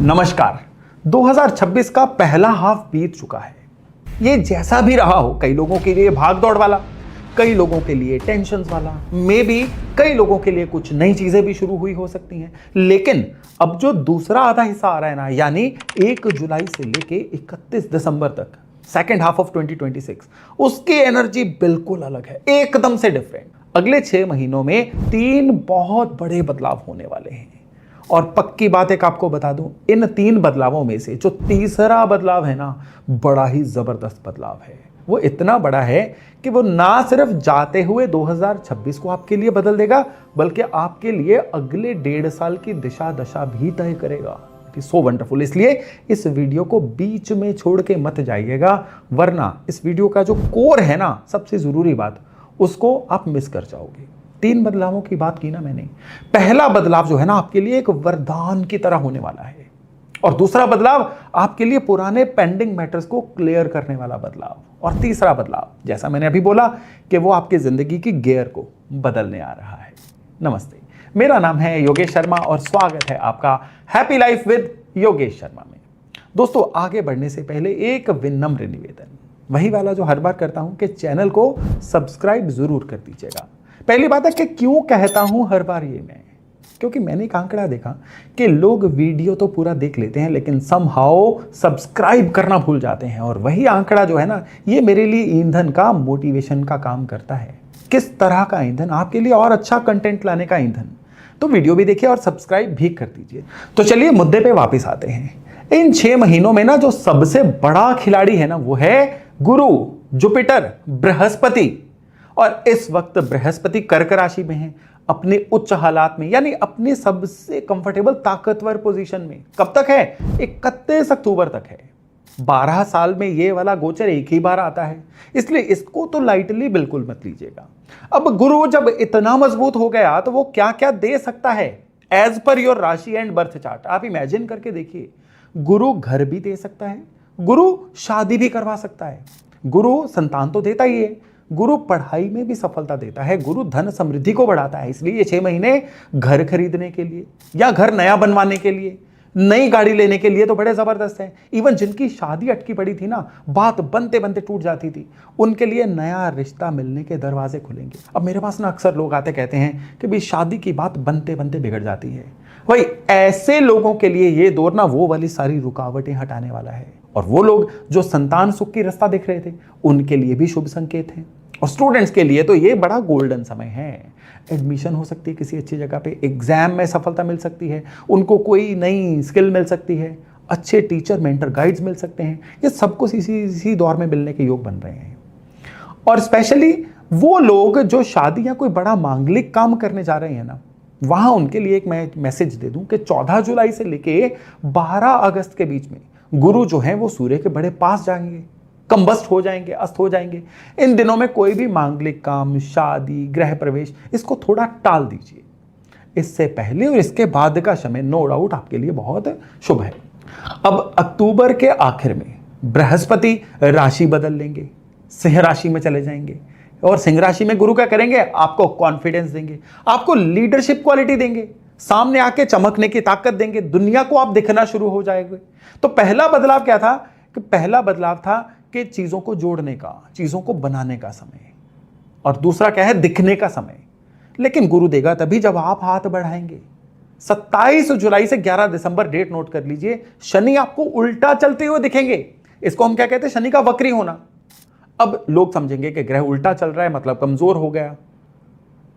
नमस्कार। 2026 का पहला हाफ बीत चुका है। ये जैसा भी रहा हो, कई लोगों के लिए भाग दौड़ वाला, कई लोगों के लिए टेंशन वाला, मे बी कई लोगों के लिए कुछ नई चीजें भी शुरू हुई हो सकती हैं। लेकिन अब जो दूसरा आधा हिस्सा आ रहा है ना, यानी 1 जुलाई से लेके 31 दिसंबर तक, सेकेंड हाफ ऑफ 2026, उसकी एनर्जी बिल्कुल अलग है, एकदम से डिफरेंट। अगले 6 महीनों में 3 बहुत बड़े बदलाव होने वाले हैं। और पक्की बात एक आपको बता दूं, इन 3 बदलावों में से जो तीसरा बदलाव है ना, बड़ा ही जबरदस्त बदलाव है। वो इतना बड़ा है कि वो ना सिर्फ जाते हुए 2026 को आपके लिए बदल देगा, बल्कि आपके लिए अगले 1.5 साल की दिशा दशा भी तय करेगा। It is so wonderful. इसलिए इस वीडियो को बीच में छोड़ के मत जाइएगा, वरना इस वीडियो का जो कोर है ना, सबसे जरूरी बात, उसको आप मिस कर जाओगे। 3 बदलावों की बात की ना मैंने। पहला बदलाव जो है ना, आपके लिए एक वरदान की तरह होने वाला है, और दूसरा बदलाव आपके लिए पुराने पेंडिंग मैटर्स को क्लियर करने वाला बदलाव, और तीसरा बदलाव, जैसा मैंने अभी बोला, कि वो आपकी जिंदगी की गियर को बदलने आ रहा है। नमस्ते, मेरा नाम है योगेश शर्मा और स्वागत है आपका happy life with Yogesh Sharma में। दोस्तों, आगे बढ़ने से पहले एक विनम्र निवेदन, वही वाला जो हर बार करता हूं, कि चैनल को सब्सक्राइब जरूर कर दीजिएगा। पहली बात है कि क्यों कहता हूं हर बार ये मैं, क्योंकि मैंने एक आंकड़ा देखा कि लोग वीडियो तो पूरा देख लेते हैं, लेकिन समहाउ सब्सक्राइब करना भूल जाते हैं। और वही आंकड़ा जो है ना, ये मेरे लिए ईंधन का, मोटिवेशन का काम करता है। किस तरह का ईंधन? आपके लिए और अच्छा कंटेंट लाने का ईंधन। तो वीडियो भी देखिए और सब्सक्राइब भी कर दीजिए। तो चलिए मुद्दे पे वापस आते हैं। इन 6 महीनों में ना जो सबसे बड़ा खिलाड़ी है ना, वो है गुरु, जुपिटर, बृहस्पति। और इस वक्त बृहस्पति कर्क राशि में है, अपने उच्च हालात में, यानी अपने सबसे कंफर्टेबल ताकतवर पोजीशन में। कब तक है? 31 अक्टूबर तक है। 12 साल में ये वाला गोचर एक ही बार आता है, इसलिए इसको तो लाइटली बिल्कुल मत लीजिएगा। अब गुरु जब इतना मजबूत हो गया, तो वो क्या क्या दे सकता है एज पर योर राशि एंड बर्थ चार्ट। आप इमेजिन करके देखिए, गुरु घर भी दे सकता है, गुरु शादी भी करवा सकता है, गुरु संतान तो देता ही है, गुरु पढ़ाई में भी सफलता देता है, गुरु धन समृद्धि को बढ़ाता है। इसलिए ये 6 महीने घर खरीदने के लिए, या घर नया बनवाने के लिए, नई गाड़ी लेने के लिए तो बड़े जबरदस्त हैं। इवन जिनकी शादी अटकी पड़ी थी ना, बात बनते बनते टूट जाती थी, उनके लिए नया रिश्ता मिलने के दरवाजे खुलेंगे। अब मेरे पास ना अक्सर लोग आते कहते हैं कि भाई शादी की बात बनते बनते बिगड़ जाती है। भाई ऐसे लोगों के लिए ये दौर ना वो वाली सारी रुकावटें हटाने वाला है। और वो लोग जो संतान सुख की रास्ता देख रहे थे, उनके लिए भी शुभ संकेत है। और स्टूडेंट्स के लिए तो ये बड़ा गोल्डन समय है। एडमिशन हो सकती है किसी अच्छी जगह पे, एग्जाम में सफलता मिल सकती है, उनको कोई नई स्किल मिल सकती है, अच्छे टीचर, मेंटर, गाइड्स मिल सकते हैं। ये सब कुछ इसी दौर में मिलने के योग बन रहे हैं। और स्पेशली वो लोग जो शादी या कोई बड़ा मांगलिक काम करने जा रहे हैं ना, वहां उनके लिए एक मैं मैसेज दे दूं कि 14 जुलाई से लेके 12 अगस्त के बीच में गुरु जो है वो सूर्य के बड़े पास जाएंगे, कंबस्ट हो जाएंगे, अस्त हो जाएंगे। इन दिनों में कोई भी मांगलिक काम, शादी, गृह प्रवेश, इसको थोड़ा टाल दीजिए। इससे पहले और इसके बाद का समय नो डाउट आपके लिए बहुत शुभ है। अब अक्टूबर के आखिर में बृहस्पति राशि बदल लेंगे, सिंह राशि में चले जाएंगे। और सिंह राशि में गुरु क्या करेंगे? आपको कॉन्फिडेंस देंगे, आपको लीडरशिप क्वालिटी देंगे, सामने आके चमकने की ताकत देंगे, दुनिया को आप दिखना शुरू हो जाएंगे। तो पहला बदलाव क्या था? कि पहला बदलाव था कि चीजों को जोड़ने का, चीजों को बनाने का समय। और दूसरा क्या है? दिखने का समय। लेकिन गुरु देगा तभी जब आप हाथ बढ़ाएंगे। 27 जुलाई से 11 दिसंबर डेट नोट कर लीजिए, शनि आपको उल्टा चलते हुए दिखेंगे। इसको हम क्या कहते हैं? शनि का वक्री होना। अब लोग समझेंगे कि ग्रह उल्टा चल रहा है मतलब कमजोर हो गया।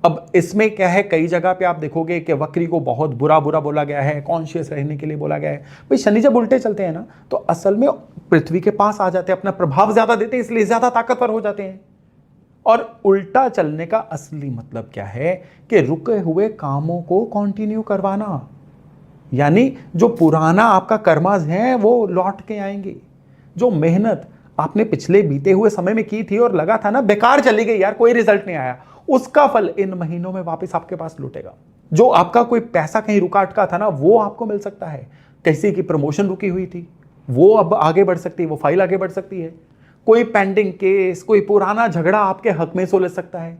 अब इसमें क्या है, कई जगह पे आप देखोगे कि वक्री को बहुत बुरा बोला गया है, कॉन्शियस रहने के लिए बोला गया है। भाई शनि जब उल्टे चलते हैं ना, तो असल में पृथ्वी के पास आ जाते हैं, अपना प्रभाव ज्यादा देते हैं, इसलिए ज्यादा ताकतवर हो जाते हैं। और उल्टा चलने का असली मतलब क्या है? कि रुके हुए कामों को कंटिन्यू करवाना, यानी जो पुराना आपका कर्माज है वो लौट के आएंगे। जो मेहनत आपने पिछले बीते हुए समय में की थी और लगा था ना बेकार चली गई यार, कोई रिजल्ट नहीं आया, उसका फल इन महीनों में वापस आपके पास लौटेगा। जो आपका कोई पैसा कहीं रुका अटका था ना, वो आपको मिल सकता है। किसी की प्रमोशन रुकी हुई थी, वो अब आगे बढ़ सकती है, वो फाइल आगे बढ़ सकती है। कोई पेंडिंग केस, कोई पुराना झगड़ा आपके हक में सुलझ सकता है।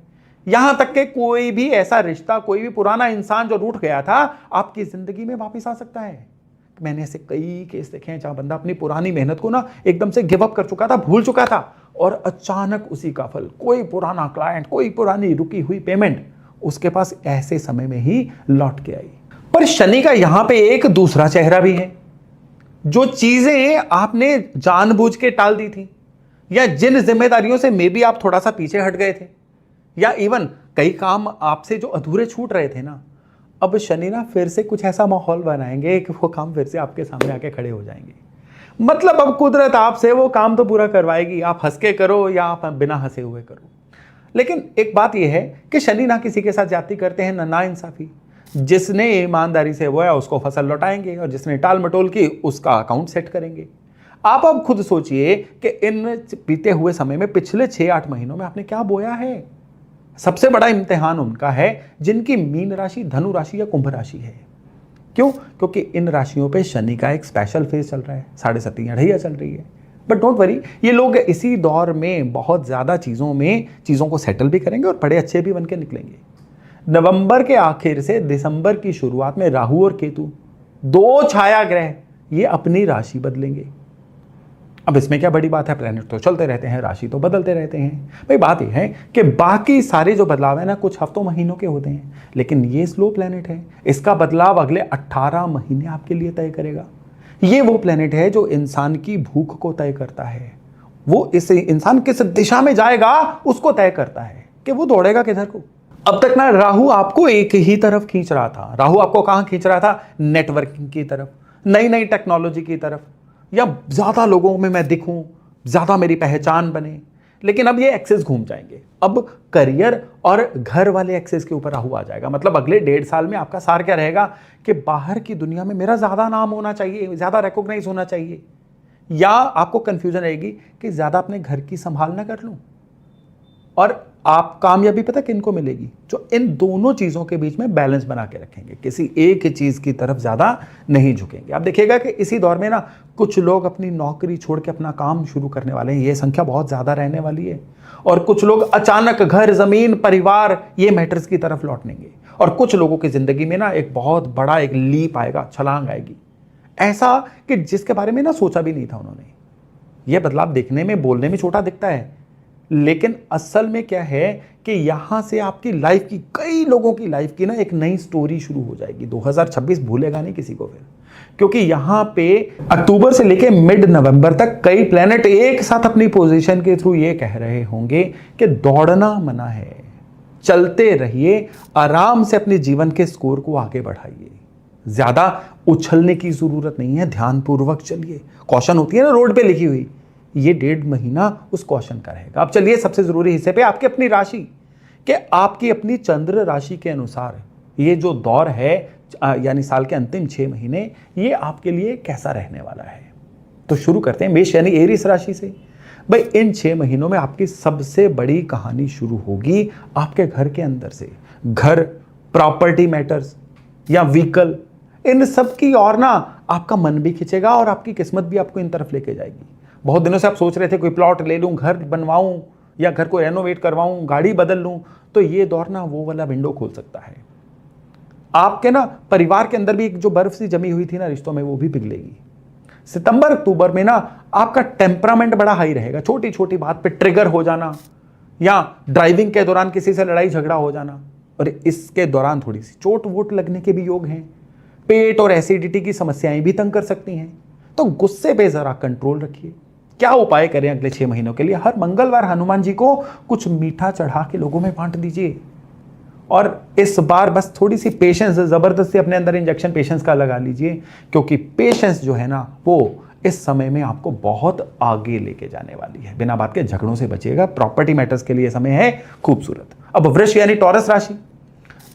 यहां तक कि कोई भी ऐसा रिश्ता, कोई भी पुराना इंसान जो रूठ गया था, आपकी जिंदगी में वापस आ सकता है। मैंने ऐसे कई केस देखे हैं जहां बंदा अपनी पुरानी मेहनत को ना एकदम से गिव अप कर चुका था, भूल चुका था, और अचानक उसी का फल, कोई पुराना क्लाइंट, कोई पुरानी रुकी हुई पेमेंट उसके पास ऐसे समय में ही लौट के आई। पर शनि का यहां पे एक दूसरा चेहरा भी है। जो चीजें आपने जानबूझ के टाल दी थी, या जिन जिम्मेदारियों से मे बी आप थोड़ा सा पीछे हट गए थे, या इवन कई काम आपसे जो अधूरे छूट रहे थे ना, अब शनि ना फिर से कुछ ऐसा माहौल बनाएंगे कि वो काम फिर से आपके सामने आके खड़े हो जाएंगे। मतलब अब कुदरत आपसे वो काम तो पूरा करवाएगी, आप हंस के करो या आप बिना हंसे हुए करो। लेकिन एक बात यह है कि शनि ना किसी के साथ ज्यादती करते हैं, ना इंसाफी। जिसने ईमानदारी से बोया उसको फसल लौटाएंगे, और जिसने टाल मटोल की उसका अकाउंट सेट करेंगे। आप अब खुद सोचिए कि इन बीते हुए समय में पिछले 6-8 महीनों में आपने क्या बोया है। सबसे बड़ा इम्तिहान उनका है जिनकी मीन राशि, धनु राशि या कुंभ राशि है। क्यों? क्योंकि इन राशियों पे शनि का एक स्पेशल फेज चल रहा है, 7.5 अढ़ैया चल रही है। बट डोंट वरी, ये लोग इसी दौर में बहुत ज्यादा चीजों को सेटल भी करेंगे और बड़े अच्छे भी बन के निकलेंगे। नवंबर के आखिर से दिसंबर की शुरुआत में राहु और केतु, 2 छाया ग्रह, ये अपनी राशि बदलेंगे। अब इसमें क्या बड़ी बात है, प्लैनेट तो चलते रहते हैं, राशि तो बदलते रहते हैं। भाई बात यह है कि बाकी सारे जो बदलाव है ना कुछ हफ्तों महीनों के होते हैं, लेकिन ये स्लो प्लैनेट है, इसका बदलाव अगले 18 महीने आपके लिए तय करेगा। ये वो प्लैनेट है जो इंसान की भूख को तय करता है, वो इस इंसान किस दिशा में जाएगा उसको तय करता है कि वो दौड़ेगा किधर को। अब तक ना राहु आपको एक ही तरफ खींच रहा था। राहु आपको कहां खींच रहा था? नेटवर्किंग की तरफ, नई नई टेक्नोलॉजी की तरफ, या ज्यादा लोगों में मैं दिखूं, ज्यादा मेरी पहचान बने। लेकिन अब ये एक्सेस घूम जाएंगे, अब करियर और घर वाले एक्सेस के ऊपर राहु आ जाएगा। मतलब अगले 1.5 साल में आपका सार क्या रहेगा कि बाहर की दुनिया में मेरा ज्यादा नाम होना चाहिए, ज्यादा रिकॉग्नाइज होना चाहिए, या आपको कंफ्यूजन रहेगी कि ज्यादा अपने घर की संभाल ना कर लूं। और आप कामयाबी पता किनको मिलेगी? जो इन दोनों चीजों के बीच में बैलेंस बना के रखेंगे, किसी एक चीज की तरफ ज्यादा नहीं झुकेंगे। आप देखिएगा कि इसी दौर में ना कुछ लोग अपनी नौकरी छोड़ के अपना काम शुरू करने वाले हैं, ये संख्या बहुत ज्यादा रहने वाली है। और कुछ लोग अचानक घर, जमीन, परिवार, ये मैटर्स की तरफ लौटेंगे। और कुछ लोगों की जिंदगी में ना एक बहुत बड़ा एक लीप आएगा, छलांग आएगी, ऐसा कि जिसके बारे में ना सोचा भी नहीं था उन्होंने। यह बदलाव देखने में, बोलने में छोटा दिखता है, लेकिन असल में क्या है कि यहां से आपकी लाइफ की, कई लोगों की लाइफ की ना एक नई स्टोरी शुरू हो जाएगी। 2026 भूलेगा नहीं किसी को फिर, क्योंकि यहां पे अक्टूबर से लेके मिड नवंबर तक कई प्लेनेट एक साथ अपनी पोजीशन के थ्रू ये कह रहे होंगे कि दौड़ना मना है, चलते रहिए, आराम से अपने जीवन के स्कोर को आगे बढ़ाइए, ज्यादा उछलने की जरूरत नहीं है, ध्यानपूर्वक चलिए। कौशन होती है ना रोड पे लिखी हुई, ये 1.5 महीना उस कौशन का रहेगा। अब चलिए सबसे जरूरी हिस्से पे, आपकी अपनी राशि, कि आपकी अपनी चंद्र राशि के अनुसार ये जो दौर है, यानी साल के अंतिम 6 महीने, ये आपके लिए कैसा रहने वाला है। तो शुरू करते हैं मेष यानी एरीस राशि से। भाई इन 6 महीनों में आपकी सबसे बड़ी कहानी शुरू होगी आपके घर के अंदर से। घर, प्रॉपर्टी मैटर्स या व्हीकल, इन सब की और ना आपका मन भी खिंचेगा और आपकी किस्मत भी आपको इन तरफ लेके जाएगी। बहुत दिनों से आप सोच रहे थे कोई प्लॉट ले लूं, घर बनवाऊं, या घर को रेनोवेट करवाऊं, गाड़ी बदल लूं, तो ये दौर ना वो वाला विंडो खोल सकता है। आपके ना परिवार के अंदर भी एक जो बर्फ सी जमी हुई थी ना रिश्तों में, वो भी पिघलेगी। सितंबर अक्टूबर में ना आपका टेम्परामेंट बड़ा हाई रहेगा, छोटी छोटी बात पे ट्रिगर हो जाना, या ड्राइविंग के दौरान किसी से लड़ाई झगड़ा हो जाना, और इसके दौरान थोड़ी सी चोट वोट लगने के भी योग हैं। पेट और एसिडिटी की समस्याएं भी तंग कर सकती हैं, तो गुस्से पे जरा कंट्रोल रखिए। क्या उपाय करें अगले 6 महीनों के लिए? हर मंगलवार हनुमान जी को कुछ मीठा चढ़ा के लोगों में बांट दीजिए। और इस बार बस थोड़ी सी पेशेंस, जबरदस्ती अपने अंदर इंजेक्शन पेशेंस का लगा लीजिए, क्योंकि पेशेंस जो है ना वो इस समय में आपको बहुत आगे लेके जाने वाली है। बिना बात के झगड़ों से बचिएगा। प्रॉपर्टी मैटर्स के लिए समय है खूबसूरत। अब वृष यानी टॉरस राशि,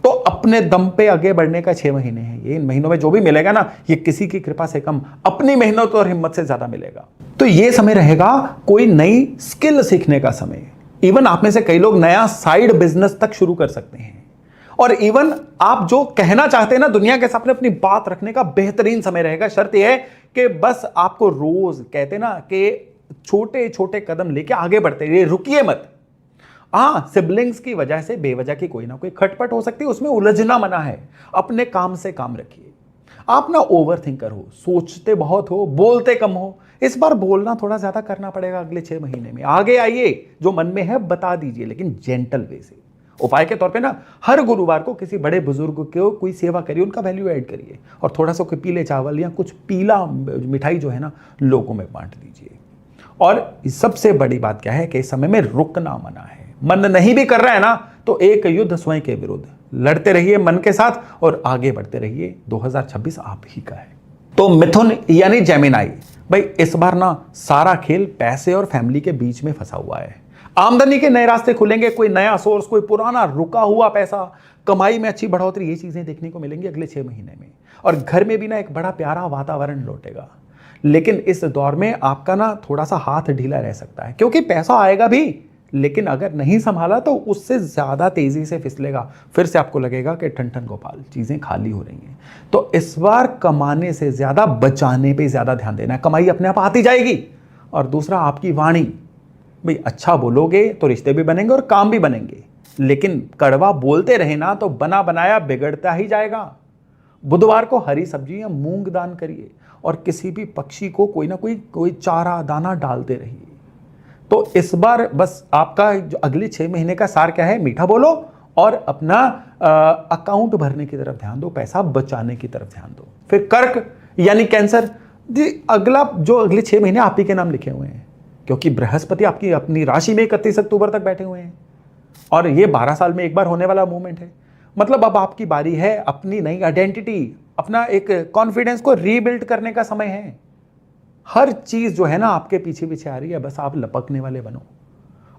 तो अपने दम पे आगे बढ़ने का 6 महीने हैं ये। इन महीनों में जो भी मिलेगा ना, ये किसी की कृपा से कम, अपनी मेहनत और हिम्मत से ज्यादा मिलेगा। तो ये समय रहेगा कोई नई स्किल सीखने का समय। इवन आप में से कई लोग नया साइड बिजनेस तक शुरू कर सकते हैं। और इवन आप जो कहना चाहते हैं ना दुनिया के सामने, अपनी बात रखने का बेहतरीन समय रहेगा। शर्त यह है कि बस आपको रोज, कहते हैं ना कि छोटे छोटे कदम लेके आगे बढ़ते रहिए, रुकिए मत। हाँ, सिबलिंग्स की वजह से बेवजह की कोई ना कोई खटपट हो सकती है, उसमें उलझना मना है। अपने काम से काम रखिए। आप ना ओवर थिंकर हो, सोचते बहुत हो, बोलते कम हो। इस बार बोलना थोड़ा ज्यादा करना पड़ेगा अगले 6 महीने में। आगे आइए, जो मन में है बता दीजिए, लेकिन जेंटल वे से। उपाय के तौर पे ना हर गुरुवार को किसी बड़े बुजुर्ग को कोई सेवा करिए, उनका वैल्यू ऐड करिए, और थोड़ा सा कोई पीले चावल या कुछ पीला मिठाई जो है ना लोगों में बांट दीजिए। और सबसे बड़ी बात क्या है कि इस समय में रुकना मना है। मन नहीं भी कर रहा है ना तो एक युद्ध स्वयं के विरुद्ध लड़ते रहिए मन के साथ और आगे बढ़ते रहिए। 2026 आप ही का है। तो मिथुन यानी जेमिनाई, भाई इस बार ना सारा खेल पैसे और फैमिली के बीच में फंसा हुआ है। आमदनी के नए रास्ते खुलेंगे, कोई नया सोर्स, कोई पुराना रुका हुआ पैसा, कमाई में अच्छी बढ़ोतरी, ये चीजें देखने को मिलेंगी अगले 6 महीने में। और घर में भी ना एक बड़ा प्यारा वातावरण लौटेगा। लेकिन इस दौर में आपका ना थोड़ा सा हाथ ढीला रह सकता है, क्योंकि पैसा आएगा भी, लेकिन अगर नहीं संभाला तो उससे ज्यादा तेजी से फिसलेगा। फिर से आपको लगेगा कि ठन ठन गोपाल, चीजें खाली हो रही हैं। तो इस बार कमाने से ज्यादा बचाने पे ज्यादा ध्यान देना है। कमाई अपने आप आती जाएगी। और दूसरा, आपकी वाणी, भाई अच्छा बोलोगे तो रिश्ते भी बनेंगे और काम भी बनेंगे, लेकिन कड़वा बोलते रहे ना तो बना बनाया बिगड़ता ही जाएगा। बुधवार को हरी सब्जी या मूंग दान करिए, और किसी भी पक्षी को कोई ना कोई चारा दाना डालते रहिए। तो इस बार बस आपका जो अगले 6 महीने का सार क्या है, मीठा बोलो और अपना अकाउंट भरने की तरफ ध्यान दो, पैसा बचाने की तरफ ध्यान दो। फिर कर्क यानी कैंसर, अगला जो अगले 6 महीने आप ही के नाम लिखे हुए हैं, क्योंकि बृहस्पति आपकी अपनी राशि में 31 अक्टूबर तक बैठे हुए हैं, और ये 12 साल में एक बार होने वाला मूवमेंट है। मतलब अब आपकी बारी है अपनी नई आइडेंटिटी, अपना एक कॉन्फिडेंस को रीबिल्ड करने का समय है। हर चीज जो है ना आपके पीछे पीछे आ रही है, बस आप लपकने वाले बनो।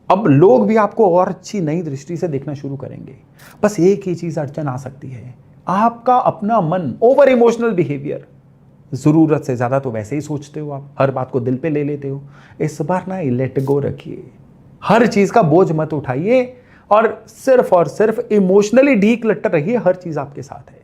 अब लोग भी आपको और अच्छी नई दृष्टि से देखना शुरू करेंगे। बस एक ही चीज अड़चन आ सकती है, आपका अपना मन, ओवर इमोशनल बिहेवियर। जरूरत से ज्यादा तो वैसे ही सोचते हो आप, हर बात को दिल पे ले लेते हो। इस बार ना लेट गो रखिए, हर चीज का बोझ मत उठाइए, और सिर्फ इमोशनली डीक्लटर रहिए। हर चीज आपके साथ है।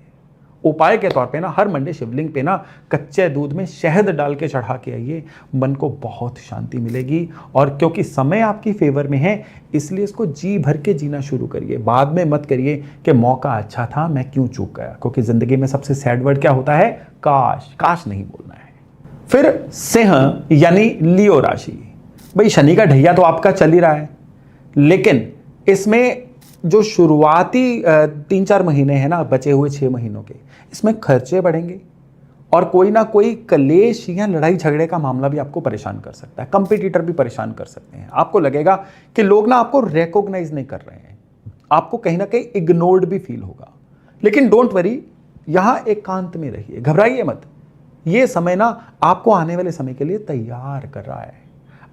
उपाय के तौर पे ना हर मंडे शिवलिंग पे ना कच्चे दूध में शहद डाल के चढ़ा के आइए, मन को बहुत शांति मिलेगी। और क्योंकि समय आपकी फेवर में है, इसलिए इसको जी भर के जीना शुरू करिए। बाद में मत करिए कि मौका अच्छा था, मैं क्यों चूक गया, क्योंकि जिंदगी में सबसे सैड वर्ड क्या होता है, काश। काश नहीं बोलना है। फिर सिंह यानी लियो राशि, भाई शनि का ढैया तो आपका चल ही रहा है, लेकिन इसमें जो शुरुआती 3-4 महीने हैं ना बचे हुए 6 महीनों के, इसमें खर्चे बढ़ेंगे, और कोई ना कोई कलेश या लड़ाई झगड़े का मामला भी आपको परेशान कर सकता है। कंपटीटर भी परेशान कर सकते हैं। आपको लगेगा कि लोग ना आपको रिकॉग्नाइज नहीं कर रहे हैं, आपको कहीं ना कहीं इग्नोर्ड भी फील होगा। लेकिन डोंट वरी, यहां एकांत में रहिए, घबराइए मत। ये समय ना आपको आने वाले समय के लिए तैयार कर रहा है।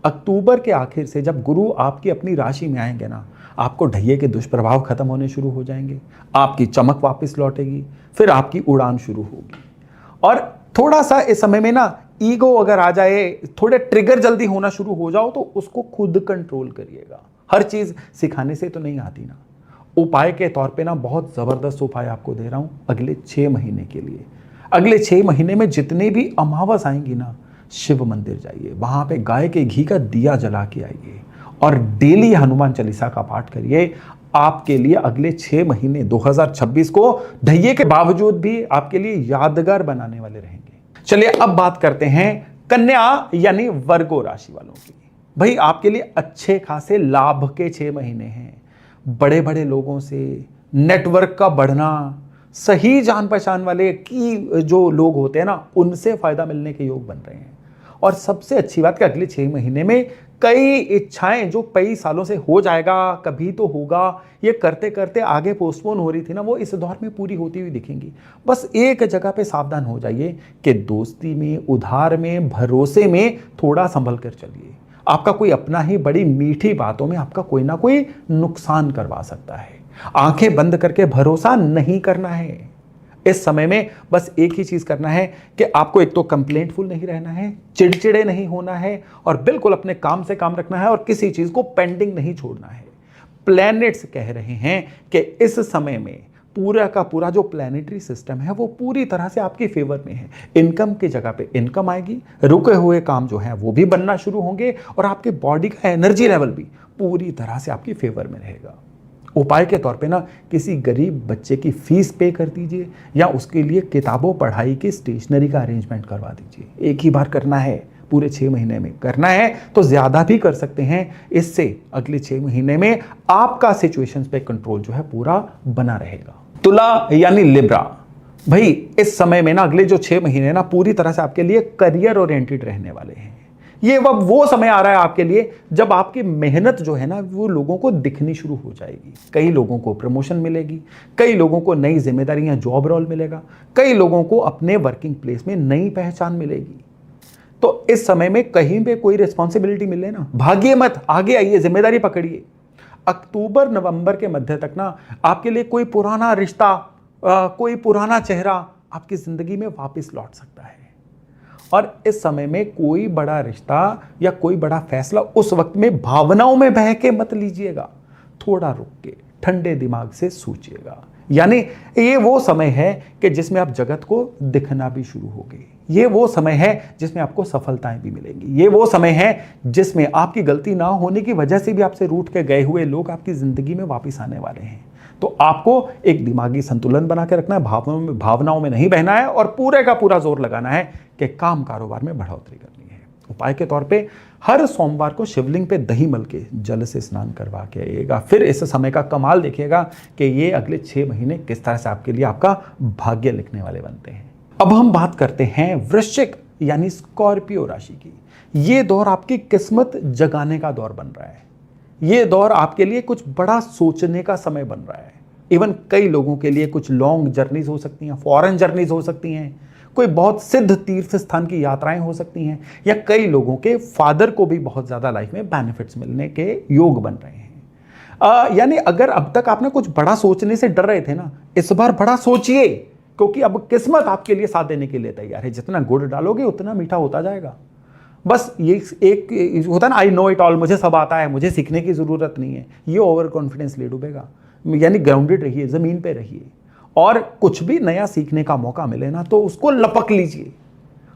अक्टूबर के आखिर से जब गुरु आपकी अपनी राशि में आएंगे ना, आपको ढैये के दुष्प्रभाव खत्म होने शुरू हो जाएंगे, आपकी चमक वापस लौटेगी, फिर आपकी उड़ान शुरू होगी। और थोड़ा सा इस समय में ना ईगो अगर आ जाए, थोड़े ट्रिगर जल्दी होना शुरू हो जाओ, तो उसको खुद कंट्रोल करिएगा। हर चीज सिखाने से तो नहीं आती ना। उपाय के तौर पे ना बहुत जबरदस्त उपाय आपको दे रहा हूं अगले 6 महीने के लिए। अगले 6 महीने में जितने भी अमावस आएंगी ना, शिव मंदिर जाइए, वहां पे गाय के घी का दिया जला के आइए, और डेली हनुमान चालीसा का पाठ करिए। आपके लिए अगले 6 महीने 2026 को ढैये के बावजूद भी आपके लिए यादगार बनाने वाले रहेंगे। चलिए अब बात करते हैं कन्या यानी वर्गो राशि वालों की। भाई आपके लिए अच्छे खासे लाभ के 6 महीने हैं। बड़े बड़े लोगों से नेटवर्क का बढ़ना, सही जान पहचान वाले की जो लोग होते हैं ना, उनसे फायदा मिलने के योग बन रहे हैं। और सबसे अच्छी बात कि अगले 6 महीने में कई इच्छाएं जो कई सालों से हो जाएगा, कभी तो होगा, ये करते करते आगे पोस्टपोन हो रही थी ना, वो इस दौर में पूरी होती हुई दिखेंगी। बस एक जगह पे सावधान हो जाइए कि दोस्ती में, उधार में, भरोसे में थोड़ा संभल कर चलिए। आपका कोई अपना ही बड़ी मीठी बातों में आपका कोई ना कोई नुकसान करवा सकता है। आंखें बंद करके भरोसा नहीं करना है। इस समय में बस एक ही चीज करना है कि आपको एक तो कंप्लेंटफुल नहीं रहना है, चिड़चिड़े नहीं होना है, और बिल्कुल अपने काम से काम रखना है, और किसी चीज को पेंडिंग नहीं छोड़ना है। प्लैनेट्स कह रहे हैं कि इस समय में पूरा का पूरा जो प्लैनेटरी सिस्टम है वो पूरी तरह से आपके फेवर में है। इनकम की जगह पे इनकम आएगी, रुके हुए काम जो है वो भी बनना शुरू होंगे, और आपके बॉडी का एनर्जी लेवल भी पूरी तरह से आपकी फेवर में रहेगा। उपाय के तौर पे ना किसी गरीब बच्चे की फीस पे कर दीजिए या उसके लिए किताबों पढ़ाई की स्टेशनरी का अरेंजमेंट करवा दीजिए। एक ही बार करना है, पूरे 6 महीने में करना है तो ज़्यादा भी कर सकते हैं। इससे अगले 6 महीने में आपका सिचुएशंस पे कंट्रोल जो है पूरा बना रहेगा। तुला यानी लिब्रा, भाई इस समय में ना अगले जो 6 महीने ना पूरी तरह से आपके लिए करियर ओरिएंटेड रहने वाले हैं। ये वो समय आ रहा है आपके लिए जब आपकी मेहनत जो है ना वो लोगों को दिखनी शुरू हो जाएगी। कई लोगों को प्रमोशन मिलेगी, कई लोगों को नई जिम्मेदारी या जॉब रोल मिलेगा, कई लोगों को अपने वर्किंग प्लेस में नई पहचान मिलेगी। तो इस समय में कहीं पे कोई रिस्पॉन्सिबिलिटी मिले ना, भागिए मत, आगे आइए, जिम्मेदारी पकड़िए। अक्टूबर नवंबर के मध्य तक ना आपके लिए कोई पुराना रिश्ता, कोई पुराना चेहरा आपकी जिंदगी में वापस लौट सकता है। और इस समय में कोई बड़ा रिश्ता या कोई बड़ा फैसला उस वक्त में भावनाओं में बह के मत लीजिएगा, थोड़ा रुक के ठंडे दिमाग से सोचिएगा। यानी ये वो समय है कि जिसमें आप जगत को दिखना भी शुरू हो गए। ये वो समय है जिसमें आपको सफलताएं भी मिलेंगी। ये वो समय है जिसमें आपकी गलती ना होने की वजह से भी आपसे रूठ के गए हुए लोग आपकी जिंदगी में वापस आने वाले हैं। तो आपको एक दिमागी संतुलन बना के रखना है, भावनाओं में नहीं बहना है और पूरे का पूरा जोर लगाना है कि काम कारोबार में बढ़ोतरी करनी है। उपाय के तौर पे हर सोमवार को शिवलिंग पे दही मल के जल से स्नान करवा के आइएगा। फिर इस समय का कमाल देखिएगा कि ये अगले 6 महीने किस तरह से आपके लिए आपका भाग्य लिखने वाले बनते हैं। अब हम बात करते हैं वृश्चिक यानी स्कॉर्पियो राशि की। ये दौर आपकी किस्मत जगाने का दौर बन रहा है। ये दौर आपके लिए कुछ बड़ा सोचने का समय बन रहा है। इवन कई लोगों के लिए कुछ लॉन्ग जर्नीज हो सकती हैं, फॉरेन जर्नीज हो सकती हैं, कोई बहुत सिद्ध तीर्थ स्थान की यात्राएं हो सकती हैं, या कई लोगों के फादर को भी बहुत ज़्यादा लाइफ में बेनिफिट्स मिलने के योग बन रहे हैं। यानी अगर अब तक आपने कुछ बड़ा सोचने से डर रहे थे ना, इस बार बड़ा सोचिए, क्योंकि अब किस्मत आपके लिए साथ देने के लिए तैयार है। जितना गुड़ डालोगे उतना मीठा होता जाएगा। बस ये एक होता है ना, आई नो इट ऑल, मुझे सब आता है, मुझे सीखने की ज़रूरत नहीं है, ये ओवर कॉन्फिडेंस ले डूबेगा। यानी ग्राउंडेड रहिए, ज़मीन पे रहिए, और कुछ भी नया सीखने का मौका मिले ना तो उसको लपक लीजिए।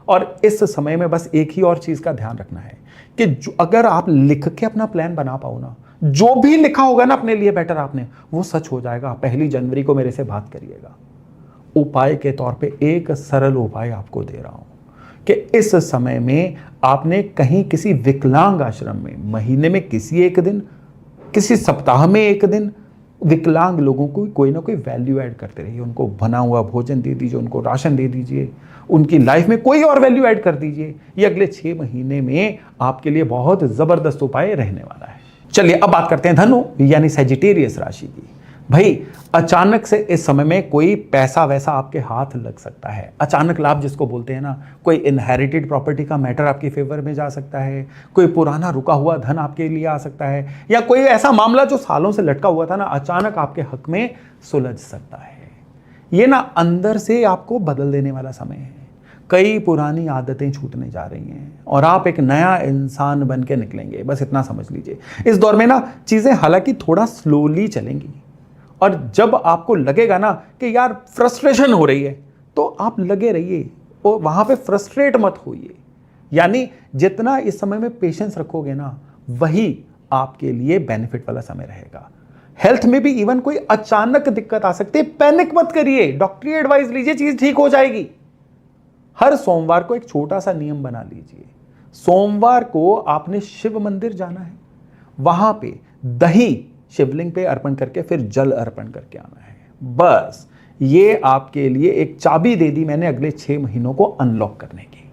और इस समय में बस एक ही और चीज़ का ध्यान रखना है कि अगर आप लिख के अपना प्लान बना पाओ ना, जो भी लिखा होगा ना अपने लिए बेटर आपने, वो सच हो जाएगा। 1 जनवरी को मेरे से बात करिएगा। उपाय के तौर पे एक सरल उपाय आपको दे रहा हूं कि इस समय में आपने कहीं किसी विकलांग आश्रम में महीने में किसी एक दिन, किसी सप्ताह में एक दिन विकलांग लोगों को कोई ना कोई वैल्यू ऐड करते रहिए। उनको बना हुआ भोजन दे दीजिए, उनको राशन दे दीजिए, उनकी लाइफ में कोई और वैल्यू ऐड कर दीजिए। ये अगले 6 महीने में आपके लिए बहुत जबरदस्त उपाय रहने वाला है। चलिए अब बात करते हैं धनु यानी सजिटेरियस राशि की। भाई अचानक से इस समय में कोई पैसा वैसा आपके हाथ लग सकता है। अचानक लाभ जिसको बोलते हैं ना, कोई इनहेरिटेड प्रॉपर्टी का मैटर आपकी फेवर में जा सकता है, कोई पुराना रुका हुआ धन आपके लिए आ सकता है, या कोई ऐसा मामला जो सालों से लटका हुआ था ना अचानक आपके हक में सुलझ सकता है। ये ना अंदर से आपको बदल देने वाला समय है। कई पुरानी आदतें छूटने जा रही हैं और आप एक नया इंसान बन के निकलेंगे। बस इतना समझ लीजिए। इस दौर में ना चीज़ें हालांकि थोड़ा स्लोली चलेंगी, और जब आपको लगेगा ना कि यार फ्रस्ट्रेशन हो रही है तो आप लगे रहिए और वहाँ पे फ्रस्ट्रेट मत होइए। यानी जितना इस समय में पेशेंस रखोगे ना, वही आपके लिए बेनिफिट वाला समय रहेगा। हेल्थ में भी इवन कोई अचानक दिक्कत आ सकती है, पैनिक मत करिए, डॉक्टरी एडवाइस लीजिए, चीज़ ठीक हो जाएगी। हर सोमवार को एक छोटा सा नियम बना लीजिए। सोमवार को आपने शिव मंदिर जाना है, वहां पे दही शिवलिंग पे अर्पण करके फिर जल अर्पण करके आना है। बस ये आपके लिए एक चाबी दे दी मैंने अगले 6 महीनों को अनलॉक करने की।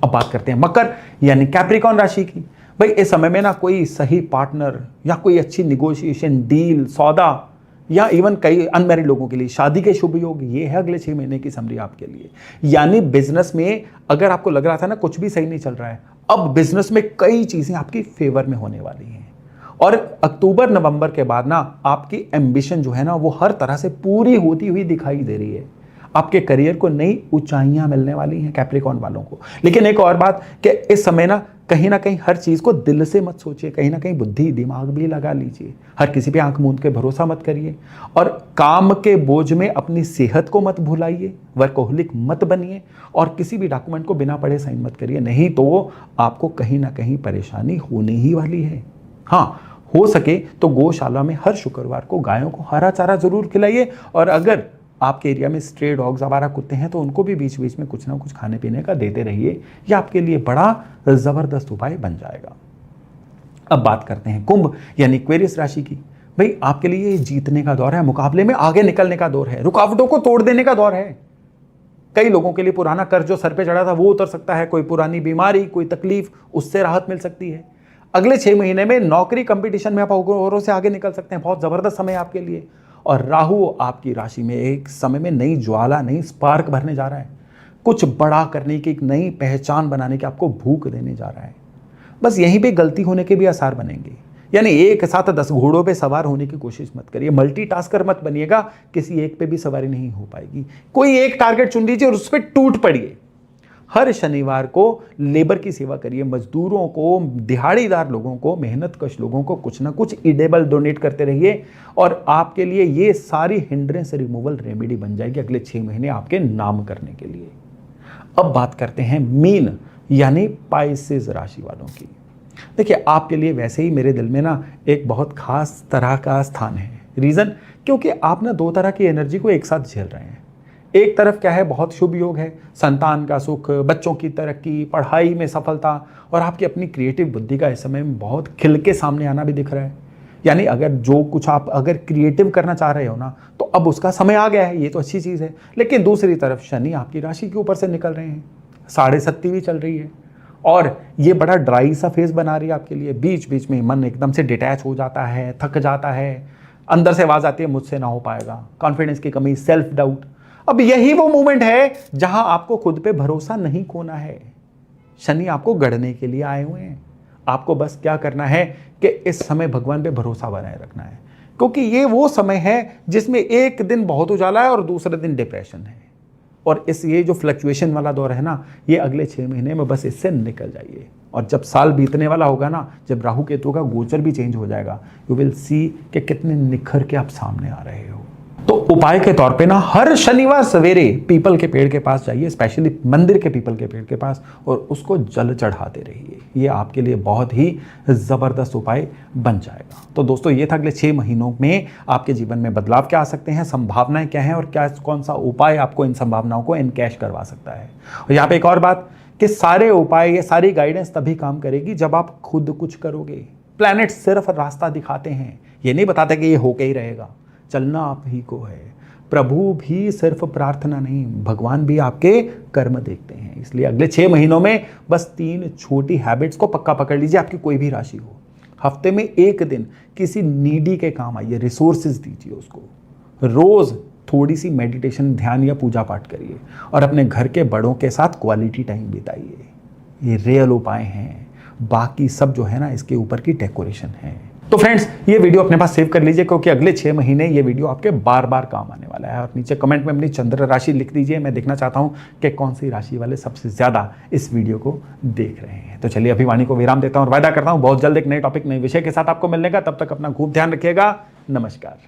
अब बात करते हैं मकर यानी कैप्रिकॉन राशि की। भाई इस समय में ना कोई सही पार्टनर या कोई अच्छी निगोशिएशन, डील, सौदा, या इवन कई अनमैरिड लोगों के लिए शादी के शुभ योग, ये है अगले 6 महीने की समरी आपके लिए। यानी बिजनेस में अगर आपको लग रहा था ना कुछ भी सही नहीं चल रहा है, अब बिजनेस में कई चीजें आपकी फेवर में होने वाली हैं। और अक्टूबर नवंबर के बाद ना आपकी एम्बिशन जो है ना वो हर तरह से पूरी होती हुई दिखाई दे रही है। आपके करियर को नई ऊंचाइयां मिलने वाली हैं कैप्रिकॉन वालों को। लेकिन एक और बात कि इस समय ना कहीं हर चीज को दिल से मत सोचिए, कहीं ना कहीं बुद्धि दिमाग भी लगा लीजिए। हर किसी पे आंख मूंद के भरोसा मत करिए, और काम के बोझ में अपनी सेहत को मत भुलाइए, वर्कोहलिक मत बनिए, और किसी भी डॉक्यूमेंट को बिना पढ़े साइन मत करिए, नहीं तो आपको कहीं ना कहीं परेशानी होने ही वाली है। हाँ, हो सके तो गौशाला में हर शुक्रवार को गायों को हरा चारा जरूर खिलाइए, और अगर आपके एरिया में स्ट्रे डॉग्स, आवारा कुत्ते हैं, तो उनको भी बीच बीच में कुछ ना कुछ खाने पीने का देते रहिए। यह आपके लिए बड़ा जबरदस्त उपाय बन जाएगा। अब बात करते हैं कुंभ यानी एक्वेरियस राशि की। भाई आपके लिए जीतने का दौर है, मुकाबले में आगे निकलने का दौर है, रुकावटों को तोड़ देने का दौर है। कई लोगों के लिए पुराना कर्ज जो सर पे चढ़ा था वो उतर सकता है, कोई पुरानी बीमारी, कोई तकलीफ, उससे राहत मिल सकती है। अगले 6 महीने में नौकरी कंपटीशन में आप औरों से आगे निकल सकते हैं, बहुत जबरदस्त समय आपके लिए। और राहु आपकी राशि में एक समय में नई ज्वाला, नई स्पार्क भरने जा रहा है, कुछ बड़ा करने की, एक नई पहचान बनाने की आपको भूख देने जा रहा है। बस यहीं पे गलती होने के भी आसार बनेंगे, यानी एक साथ 10 घोड़ों पे सवार होने की कोशिश मत करिए, मल्टीटास्कर मत बनिएगा, किसी एक पे भी सवारी नहीं हो पाएगी। कोई एक टारगेट चुन लीजिए और उस पर टूट पड़िए। हर शनिवार को लेबर की सेवा करिए, मजदूरों को, दिहाड़ीदार लोगों को, मेहनतकश लोगों को कुछ ना कुछ ईडेबल डोनेट करते रहिए, और आपके लिए ये सारी हिंड्रेंस रिमूवल रेमेडी बन जाएगी अगले 6 महीने आपके नाम करने के लिए। अब बात करते हैं मीन यानी पाइसेस राशि वालों की। देखिए आपके लिए वैसे ही मेरे दिल में ना एक बहुत खास तरह का स्थान है। रीज़न, क्योंकि आप ना 2 तरह की एनर्जी को एक साथ झेल रहे हैं। एक तरफ क्या है, बहुत शुभ योग है, संतान का सुख, बच्चों की तरक्की, पढ़ाई में सफलता, और आपकी अपनी क्रिएटिव बुद्धि का इस समय में बहुत खिल के सामने आना भी दिख रहा है। यानी अगर जो कुछ आप अगर क्रिएटिव करना चाह रहे हो ना, तो अब उसका समय आ गया है, ये तो अच्छी चीज़ है। लेकिन दूसरी तरफ शनि आपकी राशि के ऊपर से निकल रहे हैं, 7.5 भी चल रही है, और ये बड़ा ड्राई सा फेस बना रही है आपके लिए। बीच बीच में मन एकदम से डिटैच हो जाता है, थक जाता है, अंदर से आवाज़ आती है मुझसे ना हो पाएगा, कॉन्फिडेंस की कमी, सेल्फ डाउट। अब यही वो मोमेंट है जहां आपको खुद पे भरोसा नहीं खोना है। शनि आपको गढ़ने के लिए आए हुए हैं, आपको बस क्या करना है कि इस समय भगवान पे भरोसा बनाए रखना है, क्योंकि ये वो समय है जिसमें एक दिन बहुत उजाला है और दूसरे दिन डिप्रेशन है। और ये जो फ्लक्चुएशन वाला दौर है ना, ये अगले 6 महीने में बस इससे निकल जाइए। और जब साल बीतने वाला होगा ना, जब राहु केतु का गोचर भी चेंज हो जाएगा, यू विल सी कि कितने निखर के आप सामने आ रहे हो। तो उपाय के तौर पे ना हर शनिवार सवेरे पीपल के पेड़ के पास जाइए, स्पेशली मंदिर के पीपल के पेड़ के पास, और उसको जल चढ़ाते रहिए। ये आपके लिए बहुत ही ज़बरदस्त उपाय बन जाएगा। तो दोस्तों ये था अगले 6 महीनों में आपके जीवन में बदलाव क्या आ सकते हैं, संभावनाएं क्या हैं, और क्या कौन सा उपाय आपको इन संभावनाओं को एनकैश करवा सकता है। और यहाँ पे एक और बात कि सारे उपाय, ये सारी गाइडेंस तभी काम करेगी जब आप खुद कुछ करोगे। प्लैनेट सिर्फ रास्ता दिखाते हैं, ये नहीं बताते कि ये होके ही रहेगा, चलना आप ही को है। प्रभु भी सिर्फ प्रार्थना नहीं, भगवान भी आपके कर्म देखते हैं। इसलिए अगले 6 महीनों में बस 3 छोटी हैबिट्स को पक्का पकड़ लीजिए, आपकी कोई भी राशि हो। हफ्ते में 1 दिन किसी नीडी के काम आइए, रिसोर्सेज दीजिए उसको। रोज थोड़ी सी मेडिटेशन, ध्यान या पूजा पाठ करिए, और अपने घर के बड़ों के साथ क्वालिटी टाइम बिताइए। ये रियल उपाय हैं, बाकी सब जो है ना इसके ऊपर की डेकोरेशन है। तो फ्रेंड्स ये वीडियो अपने पास सेव कर लीजिए, क्योंकि अगले 6 महीने ये वीडियो आपके बार बार काम आने वाला है। और नीचे कमेंट में अपनी चंद्र राशि लिख दीजिए, मैं देखना चाहता हूं कि कौन सी राशि वाले सबसे ज़्यादा इस वीडियो को देख रहे हैं। तो चलिए अभी वाणी को विराम देता हूं और वायदा करता हूं बहुत जल्द एक नए टॉपिक, नए विषय के साथ आपको मिलने का। तब तक अपना खूब ध्यान रखिएगा। नमस्कार।